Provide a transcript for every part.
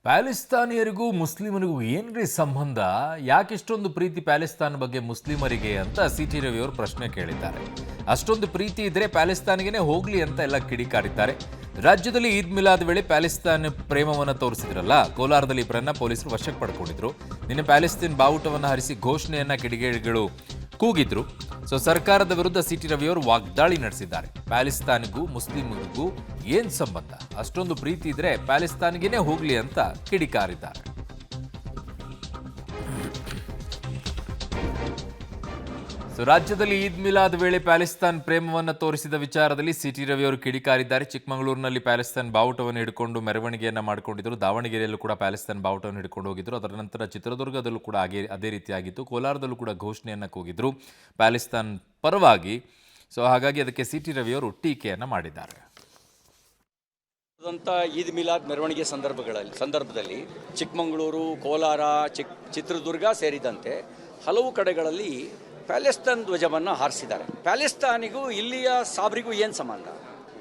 ಪ್ಯಾಲೆಸ್ತಾನಿಯರಿಗೂ ಮುಸ್ಲಿಮರಿಗೂ ಏನ್ರಿ ಸಂಬಂಧ? ಯಾಕಿಷ್ಟೊಂದು ಪ್ರೀತಿ ಪ್ಯಾಲೆಸ್ತಾನ್ ಬಗ್ಗೆ ಮುಸ್ಲಿಮರಿಗೆ ಅಂತ ಸಿ.ಟಿ. ರವಿ ಅವರು ಪ್ರಶ್ನೆ ಕೇಳಿದ್ದಾರೆ. ಅಷ್ಟೊಂದು ಪ್ರೀತಿ ಇದ್ರೆ ಪ್ಯಾಲೆಸ್ತಾನ್ಗೆನೇ ಹೋಗ್ಲಿ ಅಂತ ಎಲ್ಲ ಕಿಡಿಕಾರಿದ್ದಾರೆ. ರಾಜ್ಯದಲ್ಲಿ ಈದ್ ಮಿಲಾದ್ ವೇಳೆ ಪ್ಯಾಲೆಸ್ತಾನ್ ಪ್ರೇಮವನ್ನು ತೋರಿಸಿದ್ರಲ್ಲ, ಕೋಲಾರದಲ್ಲಿ ಇಬ್ಬರನ್ನ ಪೊಲೀಸರು ವಶಕ್ಕೆ ಪಡ್ಕೊಂಡಿದ್ರು. ನಿನ್ನೆ ಪ್ಯಾಲೆಸ್ತೀನ್ ಬಾವುಟವನ್ನು ಹರಿಸಿ ಘೋಷಣೆಯನ್ನ ಕಿಡಿಗೇಡಿಗಳು ಕೂಗಿದ್ರು. ಸರ್ಕಾರದ ವಿರುದ್ಧ ಸಿ.ಟಿ. ರವಿ ಅವರು ವಾಗ್ದಾಳಿ ನಡೆಸಿದ್ದಾರೆ. ಪ್ಯಾಲೆಸ್ತಾನ್ಗೂ ಮುಸ್ಲಿಮರಿಗೂ ಏನ್ ಸಂಬಂಧ? ಅಷ್ಟೊಂದು ಪ್ರೀತಿ ಇದ್ರೆ ಪ್ಯಾಲೆಸ್ತಾನ್ಗೆನೇ ಹೋಗ್ಲಿ ಅಂತ ಕಿಡಿಕಾರಿದ್ದಾರೆ. ರಾಜ್ಯದಲ್ಲಿ ಈದ್ ಮಿಲಾದ್ ವೇಳೆ ಪ್ಯಾಲೆಸ್ತಾನ್ ಪ್ರೇಮವನ್ನು ತೋರಿಸಿದ ವಿಚಾರದಲ್ಲಿ ಸಿ.ಟಿ. ರವಿ ಅವರು ಕಿಡಿಕಾರಿದ್ದಾರೆ. ಚಿಕ್ಕಮಗಳೂರಿನಲ್ಲಿ ಪ್ಯಾಲೆಸ್ತಾನ್ ಬಾವುಟವನ್ನು ಹಿಡ್ಕೊಂಡು ಮೆರವಣಿಗೆಯನ್ನ ಮಾಡಿಕೊಂಡಿದ್ರು. ದಾವಣಗೆರೆಯಲ್ಲೂ ಕೂಡ ಪ್ಯಾಲೆಸ್ತಾನ್ ಬಾವುಟವನ್ನು ಹಿಡ್ಕೊಂಡು ಹೋಗಿದ್ರು. ಅದರ ನಂತರ ಚಿತ್ರದುರ್ಗದಲ್ಲೂ ಕೂಡ ಅದೇ ರೀತಿಯಾಗಿತ್ತು. ಕೋಲಾರದಲ್ಲೂ ಕೂಡ ಘೋಷಣೆಯನ್ನ ಕೂಗಿದ್ರು ಪ್ಯಾಲೆಸ್ತಾನ್ ಪರವಾಗಿ. ಹಾಗಾಗಿ ಅದಕ್ಕೆ ಸಿ.ಟಿ. ರವಿ ಅವರು ಟೀಕೆಯನ್ನ ಮಾಡಿದ್ದಾರೆ. ಈದ್ ಮಿಲಾದ್ ಮೆರವಣಿಗೆ ಸಂದರ್ಭದಲ್ಲಿ ಚಿಕ್ಕಮಗಳೂರು, ಕೋಲಾರ, ಚಿತ್ರದುರ್ಗ ಸೇರಿದಂತೆ ಹಲವು ಕಡೆಗಳಲ್ಲಿ ಪ್ಯಾಲೆಸ್ತಾನ್ ಧ್ವಜವನ್ನು ಹಾರಿಸಿದ್ದಾರೆ. ಪ್ಯಾಲೆಸ್ತಾನಿಗೂ ಇಲ್ಲಿಯ ಸಾಬ್ರಿಗೂ ಏನು ಸಂಬಂಧ?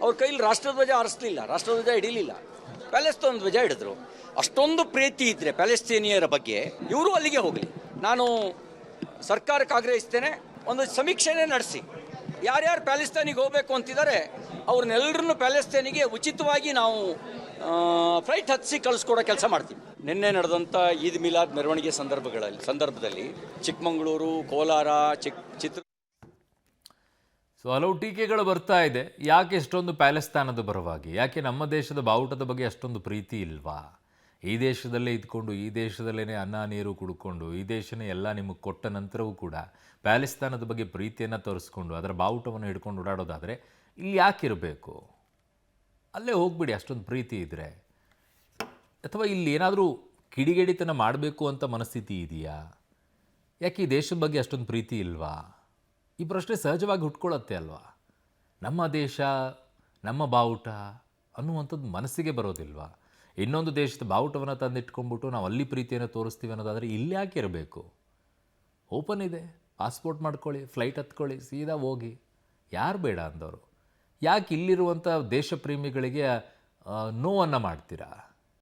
ಅವ್ರ ಕೈಲಿ ರಾಷ್ಟ್ರಧ್ವಜ ಹಾರಿಸಲಿಲ್ಲ, ರಾಷ್ಟ್ರಧ್ವಜ ಹಿಡಿಲಿಲ್ಲ, ಪ್ಯಾಲೆಸ್ತಾನ್ ಧ್ವಜ ಹಿಡಿದ್ರು. ಅಷ್ಟೊಂದು ಪ್ರೀತಿ ಇದ್ರೆ ಪ್ಯಾಲೆಸ್ತೀನಿಯರ ಬಗ್ಗೆ ಇವರು ಅಲ್ಲಿಗೆ ಹೋಗಲಿ. ನಾನು ಸರ್ಕಾರಕ್ಕೆ ಆಗ್ರಹಿಸ್ತೇನೆ, ಒಂದು ಸಮೀಕ್ಷೆನೇ ನಡೆಸಿ ಯಾರ್ಯಾರು ಪ್ಯಾಲೆಸ್ತಾನಿಗೆ ಹೋಗಬೇಕು ಅಂತಿದ್ದಾರೆ ಅವ್ರನ್ನೆಲ್ಲರನ್ನು ಪ್ಯಾಲೆಸ್ತಾನಿಗೆ ಉಚಿತವಾಗಿ ನಾವು ಫ್ಲೈಟ್ ಹತ್ತಿಸಿ ಕಳಿಸ್ಕೊಡೋ ಕೆಲಸ ಮಾಡ್ತೀವಿ. ನಿನ್ನೆ ನಡೆದಂಥ ಈದ್ ಮಿಲಾದ್ ಮೆರವಣಿಗೆ ಸಂದರ್ಭದಲ್ಲಿ ಚಿಕ್ಕಮಗಳೂರು, ಕೋಲಾರ, ಚಿತ್ರ ಹಲವು ಟೀಕೆಗಳು ಬರ್ತಾ ಇದೆ. ಯಾಕೆ ಎಷ್ಟೊಂದು ಪ್ಯಾಲೆಸ್ತಾನದ ಪರವಾಗಿ? ಯಾಕೆ ನಮ್ಮ ದೇಶದ ಬಾವುಟದ ಬಗ್ಗೆ ಅಷ್ಟೊಂದು ಪ್ರೀತಿ ಇಲ್ವಾ? ಈ ದೇಶದಲ್ಲೇ ಇದ್ಕೊಂಡು, ಈ ದೇಶದಲ್ಲೇ ಅನ್ನ ನೀರು ಕುಡ್ಕೊಂಡು, ಈ ದೇಶನೇ ಎಲ್ಲ ನಿಮಗೆ ಕೊಟ್ಟ ನಂತರವೂ ಕೂಡ ಪ್ಯಾಲೆಸ್ತಾನದ ಬಗ್ಗೆ ಪ್ರೀತಿಯನ್ನು ತೋರಿಸ್ಕೊಂಡು ಅದರ ಬಾವುಟವನ್ನು ಹಿಡ್ಕೊಂಡು ಓಡಾಡೋದಾದರೆ ಇಲ್ಲಿ ಯಾಕಿರಬೇಕು? ಅಲ್ಲೇ ಹೋಗ್ಬಿಡಿ ಅಷ್ಟೊಂದು ಪ್ರೀತಿ ಇದ್ದರೆ. ಅಥವಾ ಇಲ್ಲಿ ಏನಾದರೂ ಕಿಡಿಗೇಡಿತನ ಮಾಡಬೇಕು ಅಂತ ಮನಸ್ಥಿತಿ ಇದೆಯಾ? ಯಾಕೆ ಈ ದೇಶದ ಬಗ್ಗೆ ಅಷ್ಟೊಂದು ಪ್ರೀತಿ ಇಲ್ವಾ? ಈ ಪ್ರಶ್ನೆ ಸಹಜವಾಗಿ ಹುಟ್ಕೊಳ್ಳುತ್ತೆ ಅಲ್ವಾ? ನಮ್ಮ ದೇಶ, ನಮ್ಮ ಬಾವುಟ ಅನ್ನುವಂಥದ್ದು ಮನಸ್ಸಿಗೆ ಬರೋದಿಲ್ವಾ? ಇನ್ನೊಂದು ದೇಶದ ಬಾವುಟವನ್ನು ತಂದಿಟ್ಕೊಂಡ್ಬಿಟ್ಟು ನಾವು ಅಲ್ಲಿ ಪ್ರೀತಿಯನ್ನು ತೋರಿಸ್ತೀವಿ ಅನ್ನೋದಾದರೆ ಇಲ್ಲಿ ಯಾಕೆ ಇರಬೇಕು? ಓಪನ್ ಇದೆ, ಪಾಸ್ಪೋರ್ಟ್ ಮಾಡ್ಕೊಳ್ಳಿ, ಫ್ಲೈಟ್ ಹತ್ಕೊಳ್ಳಿ, ಸೀದಾ ಹೋಗಿ. ಯಾರು ಬೇಡ ಅಂದವರು? ಯಾಕೆ ಇಲ್ಲಿರುವಂಥ ದೇಶ ಪ್ರೇಮಿಗಳಿಗೆ ನೋವನ್ನು ಮಾಡ್ತೀರಾ?